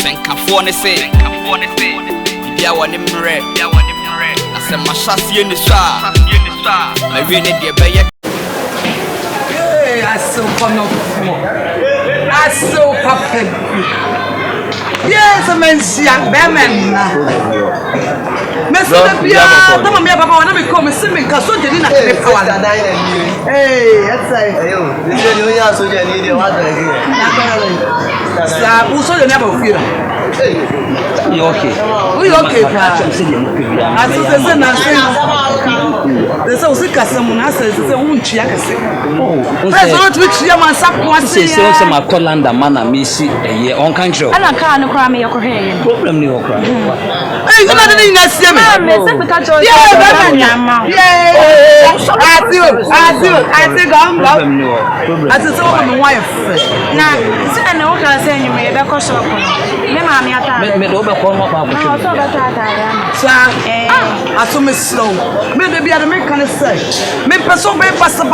Senka ne say bia woni mre na se mashasi ni sha my really dey beye aso kono aso papa yes mensia bemenna Mr. Pia, tama me papa wana me come see me nka soje ni na kele power. That's right. Ayo, this is you soje ni dey wa dare here. Sa u soje ni aba fira. You okay? We okay pa. Aso se na se. Desa usika samu na se unchi akase. That's not which you man sap one say. Se se ma Colanda mana me si eye on kan show. Ana ka no kra me yokohwe. Problem ni okra. Hey, you not in na see me. Me se peka cho. Na se na wo ka se nyum ye be ko shop no. Me ma me ata. Me do be ko mo pa ko. No, so be ata ya. Sa aso me slow. Me baby I make kind of search. Me person be pass. Ana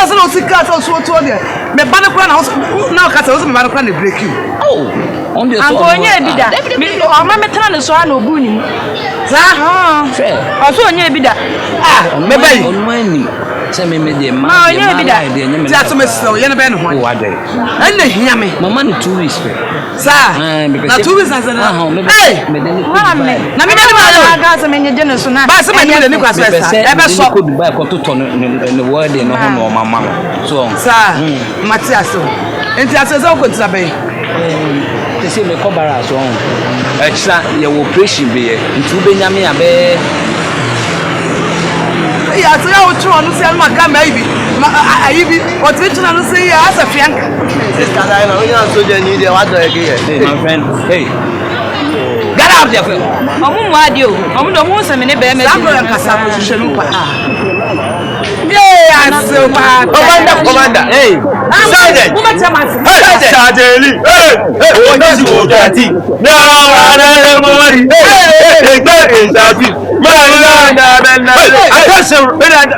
se no sika so to there. Me ba ne kura na ka se me ba ne kura na break you. Oh. On the so. Ankonya bida. Me o ma metana ne so ana obu ni mu. Sa fair. Oso onya bida. Me bayi. On mani. Se me de ma. Ma onya bida. Ti aso me slow. Ye ne be no ho. O ade. Enne hia me. Mama ni 2 weeks fe. Sa. Na 2 weeks na se na. Hey. Me de ni. Mama me. Na me de ma ga se me nyeje ne so na. Ba se me de ni kwa so sa. E be so. Ko Dubai ko to ne word no ho no mama. So. Sa. Matias. Enti aso se ko tira be. They say me come bara so on. Extra your operation be here. Ntu be nyame abe. Ya so ya otu onu se alma ka mai bi. Ayibi, o ti tuna no say ya asa fianka. Sister Daina, we are so genuine there what do again. Hey my friend. Hey. Get out there. Omu mu ade o. Omu do mu se me ne be me. Sa bro nka sa mo hwehwe no pa. Yeah, aso pa. Commander. Hey. Sergeant. Wo ma chama. Sergeant. Hey. O ji wo jati. Na ara mo wari. Hey. Sergeant.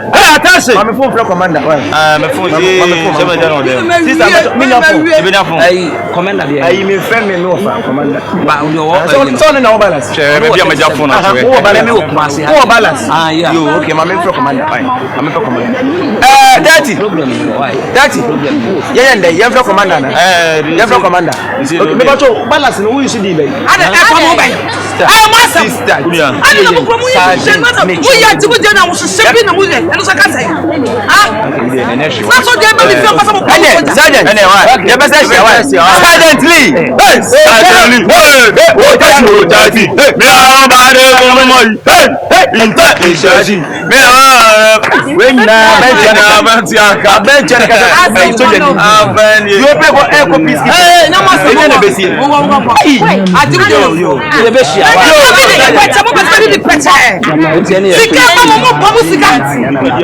Attention. I'm phone from commander. My phone. Sister, me no phone. Hey, commander there. Hey, me friend me no phone, commander. Ba o do So no balance. be bia ma ja phone na we balance. Ah yeah. You okay, my from commander. I'm from commander. Daddy. Problem why? Daddy. Yeah, from commander na. Yeah, from commander. Me ba to balance no we should dey. Ada e fa mo bai. Ah, master. Sister. Ana na mo ko mu yi se mata. Wo ya ti mo je na wo se bi na mo le. Eno so ka sai. So dey be mi fi pasa mo ko. Sergeant. You be say Sergeant Lee. Hey, Sergeant Lee. Hey, o jati o jati. Me a ba de mo mo. Hey, inta ishaji. Me a we na bench ka. You play for echo peace. Hey, na ma so. Na be see. Wo pa. Ati mo yo. Le be shia. Sika mo pa mo sika.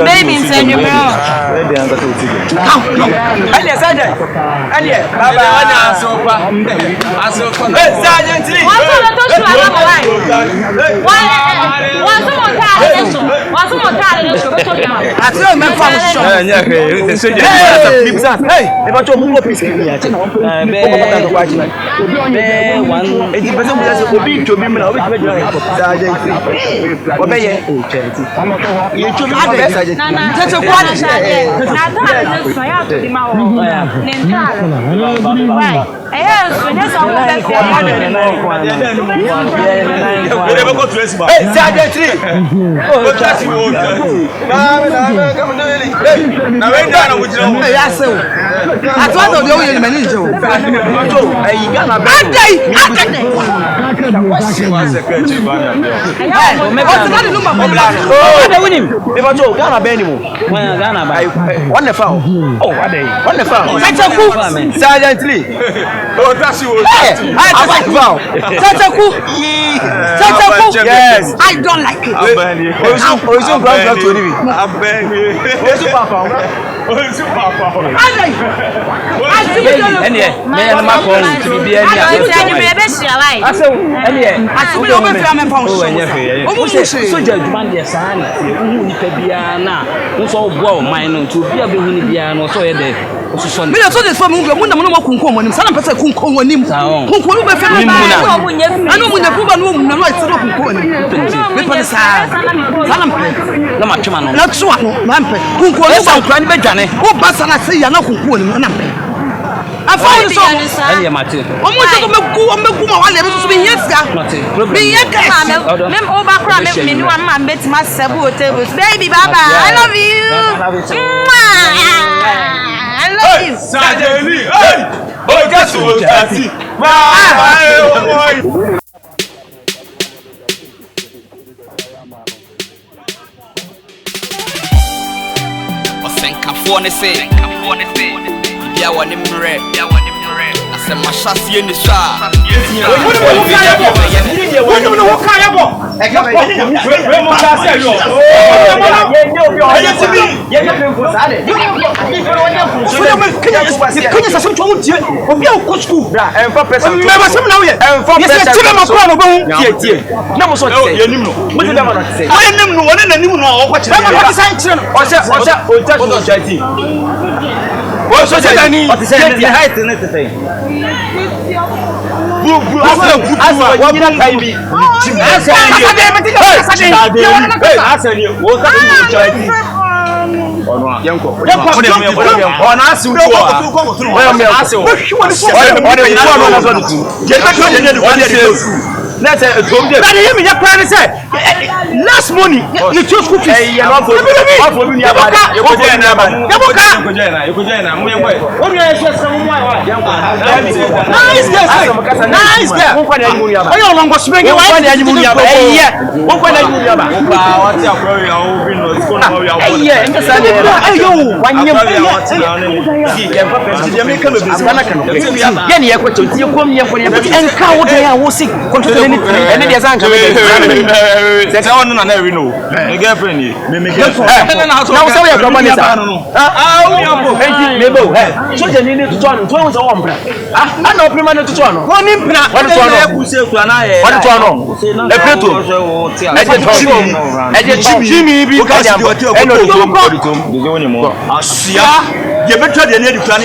Baby send you bro. Sergeant. Baba wana asopa. Hey, Sergeant Lee. Wọ́n tó lọ tó ṣù aláwọ̀ láì. Wọ́n tó mọ̀ tá a lè sùn. Wọ́n tó mọ̀ tá a lè sùn tó bí wọn. Àti o me fa mo sho. Hey, e ba to mu peace ni ya che. Be one. E di person mu ya se obi chobi mi na obi chobi jira. Sergeant Lee. Obeye. Ye chobi mi Sergeant. Na tete kwa na ta lè sùn ya tó di ma wo. Ne nta. Why? So ne so mo be se. Hey, Sergeant Lee. Oh, just you. Na we da na wujira wo. Ya se o. Ati wa do de o ye mani je o. Ayi ga na be. Adai. Oh, the winning. Me ba to ga na be ni mo. Ga na ba. One foul. Oh, adai. One foul. Sergeant Lee. Oh, that's you. I like foul. Yes. I don't like it. Oisun ground to ni. Abeg. Oisun papa. Adai. Ene me na ma ko ni bi ani a. Ati me be shia lai. Ase ene Ati me o be fi am fa o so. Soja demand dey saa na. Hu ni pa bia na. Nso bo o man no to bia be hu ni bia no so ye dey. Me so dey for me mu na mo kunkum onim. Sana pese kunkum onim. Kunkum be fe me. Anu mu na buba no mu na no ite no kunkum onim. Me pese sa. Sana mpe. Na ma twema no. Na twa no, na mpe. Kunkum onim ba nkran be dwane. Wo ba sana se ya na kunkum onim na mpe. Afa so. Ele mate. Omo se to megu ma wale be so be yesga. Be yeka. Mem over cry me ni wan ma bet ma sebu tables. Baby baba, I love you. I love you. Sajeli, hey! Oh, guess what? Asamoah in the shop. Let's say last money you choose cookies. Nice girlfriend, now say we are money, sir. So you need to turn. To was a one. I know permanent to turn. One impna. What is one? Jimmy, because you better than any plan.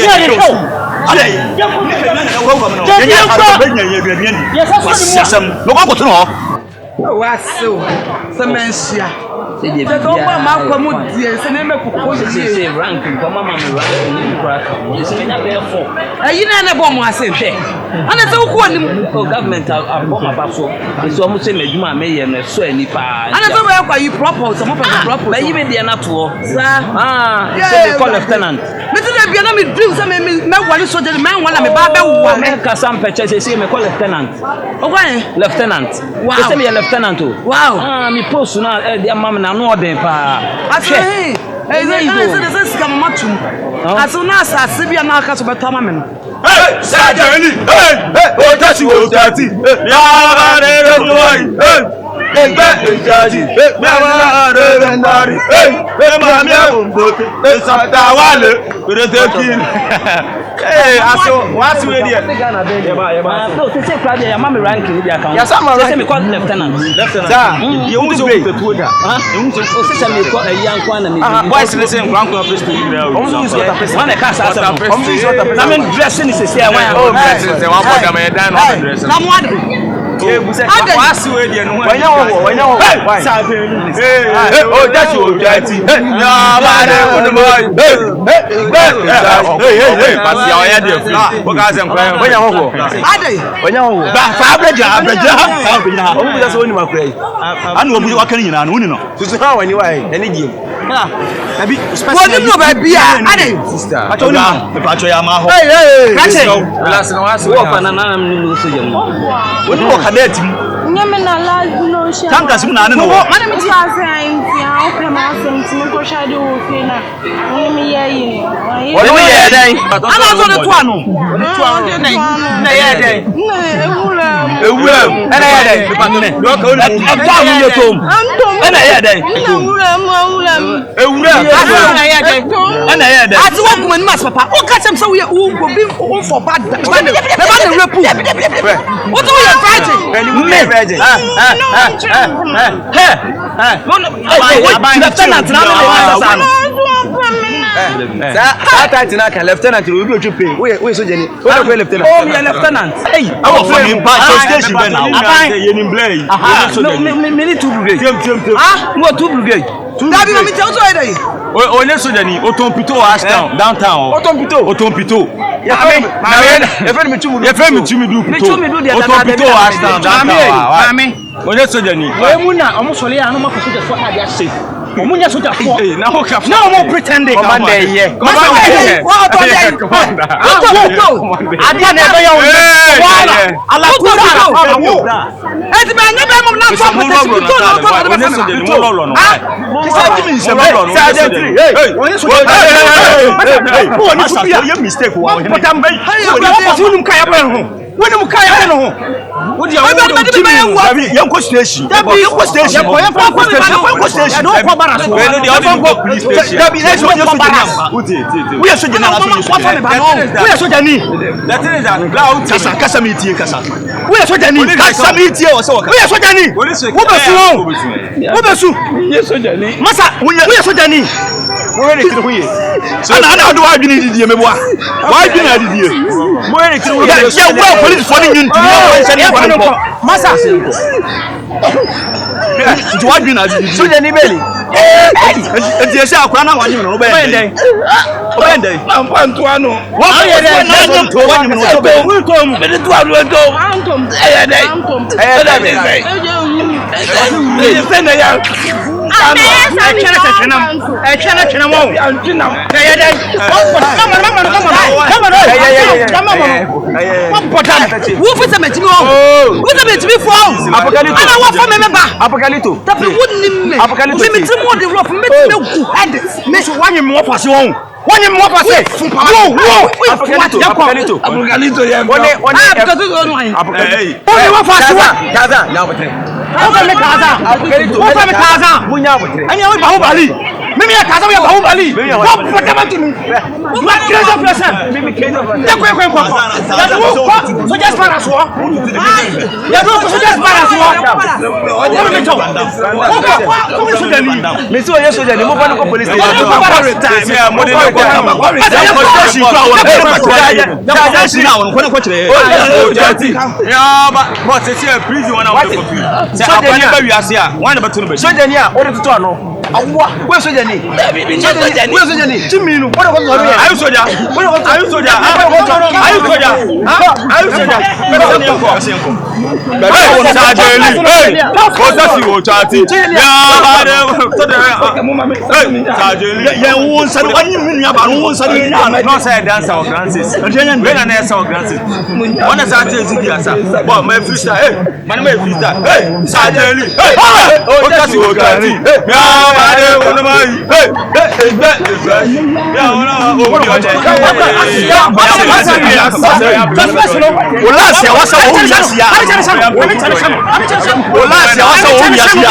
Me post now the mama na no den pa. Hey, this come matchum. As soon as I see you now, catch about Tamaman. Hey, Sajeli, hey, oh, that's you, daddy. Hey, what's with you? That time na lieutenant we be oju pay. We so jeni. We go lieutenant. Oh, me lieutenant. Hey, I was from him back station ben now. You in play. No, me need 2 brigade. Ah, Mo 2 brigade. Daddy, no me tell you today. Onye soja ni Otompito Ashtown downtown. Otompito. Ya fẹ́ mi chumu. Ye fẹ́ mi chumi du pito. Otompito Ashtown downtown. Mami. Onye soja ni. We mu na omo sole ya no ma ko soja so ha dia say. Omo nya soja fo. Na ho ka. Na omo pretending. Commander here. What on there? Commander. Adia na ebe ya wo. Wala. Ala ku da. Eti me nya be mo na so protect to Onye soja ni mo lolo no. You mistake wa o potam bai wonu kaya bo ho wonu kaya bo ho wo dia wo yanko station yanko station yanko station no ko bara so yanko police station dabi na so we so jena na so we so jani that is that kasa mi tie kasa we so jani kasa mi tie o so we so jani wo besu ye so jani masa we so jani mo re kiri huye ana do adwini didie meboa wa adwini adidie mo re kiri huye ya wo police for ni nti ya sani ko masa nti wa adwini adidie so je ni beli nti ese akwa na wanyi no obende ampa nto ano wo ye de na nto wanyi no so be nto mu be nto adu nto antom eye de sene ya Wani mwa pase Apokalito ya mimi ya kaza ya bahubali kwa tamati ma crazy person mimi crazy kwa so just para so ya do so just para so ya me to ko so dani me so yeso dani mo bani ko police station ko retire me mo de ko kama ko retire ko station ko wa station na won ko kire ya ba but say prison one out of prison say apani ba wi ase a wan na betu no be so dani a o de tutu ano awa we so dani we so dani timinu o de ko so ri ayu soja ayu soja sajeli ko sasi wo chati ya ba de so de sajeli ya won sani wani min ya ba won sani no say dancer of Francis we na na say of Francis one say ati ezigi asa bo my freestyle man my freestyle sajeli ko sasi wo chati ya ba de won ma ya wona o bi oje Olasi awasa wo yasi ya. Olasi awasa wo yasi ya.